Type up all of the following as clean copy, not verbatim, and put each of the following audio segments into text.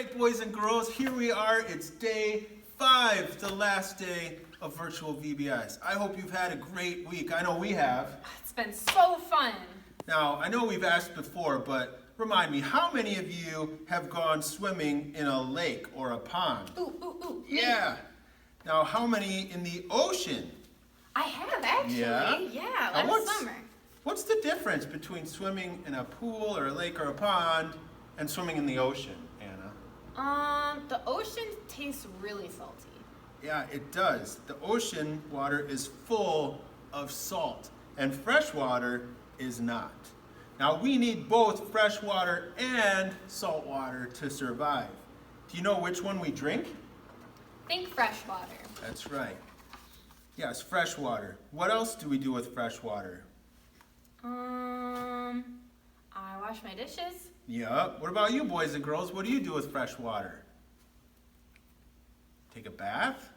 right, boys and girls, here we are. It's day 5, the last day of virtual VBIs. I hope you've had a great week. I know we have. It's been so fun. Now, I know we've asked before, but remind me, how many of you have gone swimming in a lake or a pond? Ooh. Yeah. Now, how many in the ocean? I have, actually. Yeah, last summer. What's the difference between swimming in a pool or a lake or a pond and swimming in the ocean, Anna? The ocean tastes really salty. Yeah, it does. The ocean water is full of salt, and fresh water is not. Now, we need both fresh water and salt water to survive. Do you know which one we drink? Think fresh water. That's right. Yes, fresh water. What else do we do with fresh water? I wash my dishes. Yeah. What about you, boys and girls? What do you do with fresh water? Take a bath?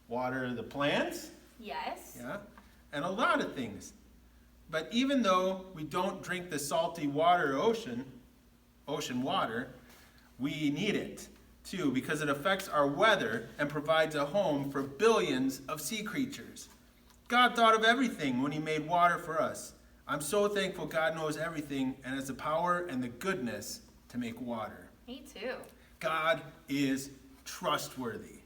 Water the plants? Yes. Yeah. And a lot of things. But even though we don't drink the salty water, ocean water, we need it too because it affects our weather and provides a home for billions of sea creatures. God thought of everything when he made water for us. I'm so thankful God knows everything and has the power and the goodness to make water. Me too. God is trustworthy.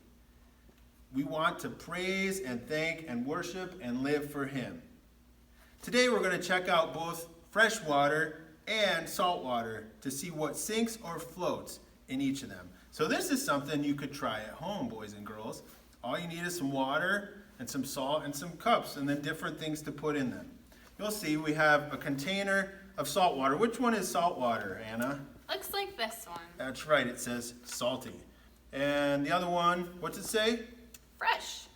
We want to praise and thank and worship and live for him. Today we're going to check out both fresh water and salt water to see what sinks or floats in each of them. So this is something you could try at home, boys and girls. All you need is some water and some salt and some cups and then different things to put in them. You'll see we have a container of salt water. Which one is salt water, Anna? Looks like this one. That's right, it says salty. And the other one, what's it say? Fresh.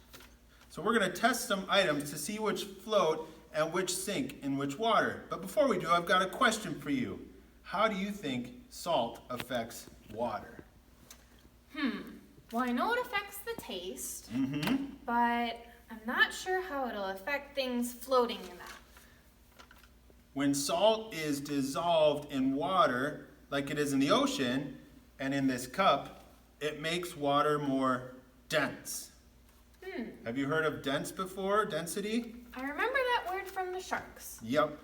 So we're going to test some items to see which float and which sink in which water. But before we do, I've got a question for you. How do you think salt affects water? Well, I know it affects the taste, but I'm not sure how it'll affect things floating in that. When salt is dissolved in water, like it is in the ocean and in this cup, it makes water more dense. Have you heard of dense before? Density? I remember that word from the sharks. Yep.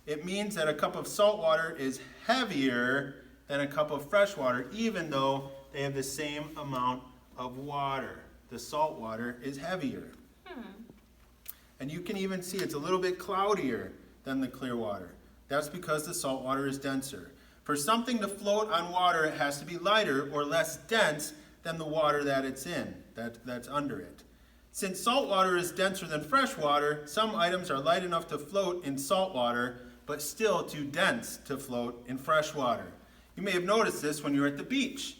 It means that a cup of salt water is heavier than a cup of fresh water, even though they have the same amount of water. The salt water is heavier. And you can even see it's a little bit cloudier than the clear water. That's because the salt water is denser. For something to float on water, it has to be lighter or less dense than the water that it's in, that's under it. Since salt water is denser than fresh water, some items are light enough to float in salt water, but still too dense to float in fresh water. You may have noticed this when you're at the beach.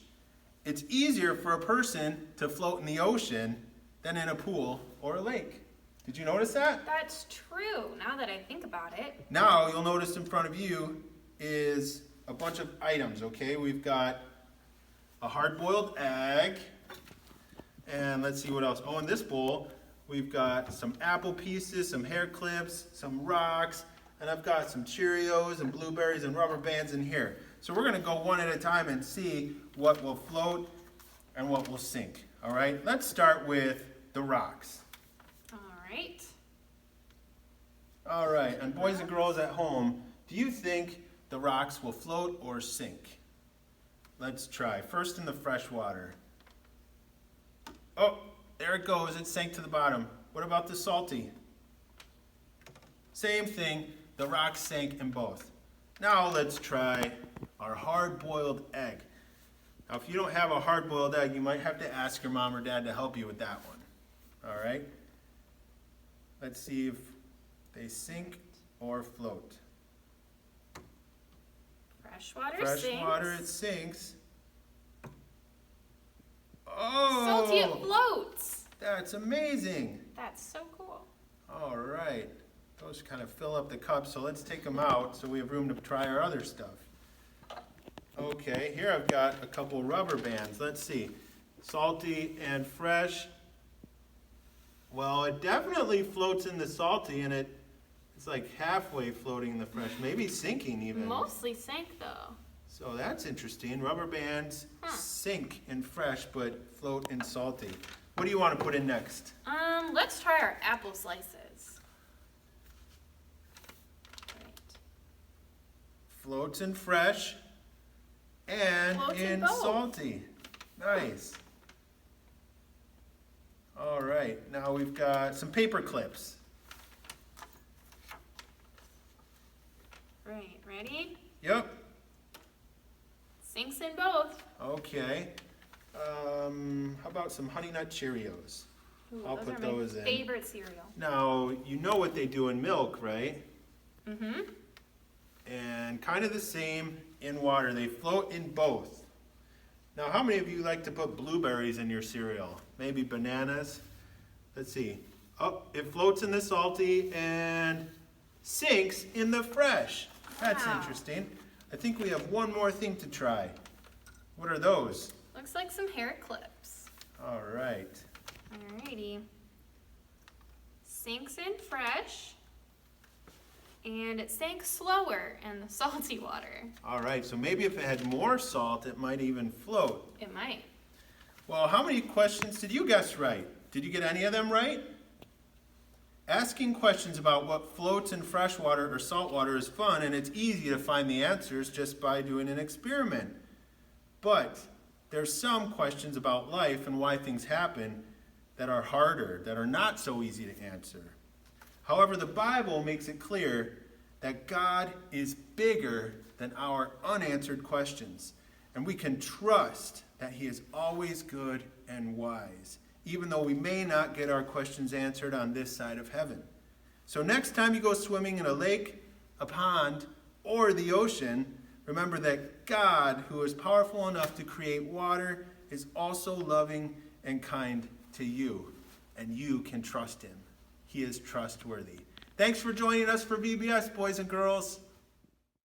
It's easier for a person to float in the ocean than in a pool or a lake. Did you notice that? That's true, now that I think about it. Now you'll notice in front of you is a bunch of items, okay? We've got a hard-boiled egg, and let's see what else. Oh, in this bowl, we've got some apple pieces, some hair clips, some rocks, and I've got some Cheerios and blueberries and rubber bands in here. So we're going to go one at a time and see what will float and what will sink. All right, let's start with the rocks. All right, and boys and girls at home, do you think the rocks will float or sink? Let's try. First in the fresh water. Oh, there it goes. It sank to the bottom. What about the salty? Same thing. The rocks sank in both. Now let's try our hard-boiled egg. Now, if you don't have a hard-boiled egg, you might have to ask your mom or dad to help you with that one. All right? Let's see if they sink or float. Fresh water sinks. sinks. Fresh water, it sinks. Oh! Salty, it floats. That's amazing. That's so cool. All right. Those kind of fill up the cup, so let's take them out so we have room to try our other stuff. Okay, here I've got a couple rubber bands. Let's see. Salty and fresh. Well, it definitely floats in the salty, and it's like halfway floating in the fresh, maybe sinking even. Mostly sank though. So that's interesting. Rubber bands sink in fresh but float in salty. What do you want to put in next? Let's try our apple slices. Right. Floats in fresh and Floats in in both. salty. Nice. All right, now we've got some paper clips. Right, ready? Yep. Sinks in both. Okay. How about some Honey Nut Cheerios? Ooh, I'll those put are those my in. favorite cereal. Now, you know what they do in milk, right? Mm-hmm. And kind of the same in water. They float in both. Now, how many of you like to put blueberries in your cereal? Maybe bananas? Let's see. Oh, it floats in the salty and sinks in the fresh. That's Wow. interesting. I think we have one more thing to try. What are those? Looks like some hair clips. All right. Alrighty. Sinks in fresh. And it sank slower in the salty water. All right, so maybe if it had more salt, it might even float. It might. Well, how many questions did you guess right? Did you get any of them right? Asking questions about what floats in freshwater or saltwater is fun, and it's easy to find the answers just by doing an experiment. But there's some questions about life and why things happen that are harder, that are not so easy to answer. However, the Bible makes it clear that God is bigger than our unanswered questions, and we can trust that He is always good and wise, even though we may not get our questions answered on this side of heaven. So next time you go swimming in a lake, a pond, or the ocean, remember that God, who is powerful enough to create water, is also loving and kind to you, and you can trust Him. He is trustworthy. Thanks for joining us for VBS, boys and girls.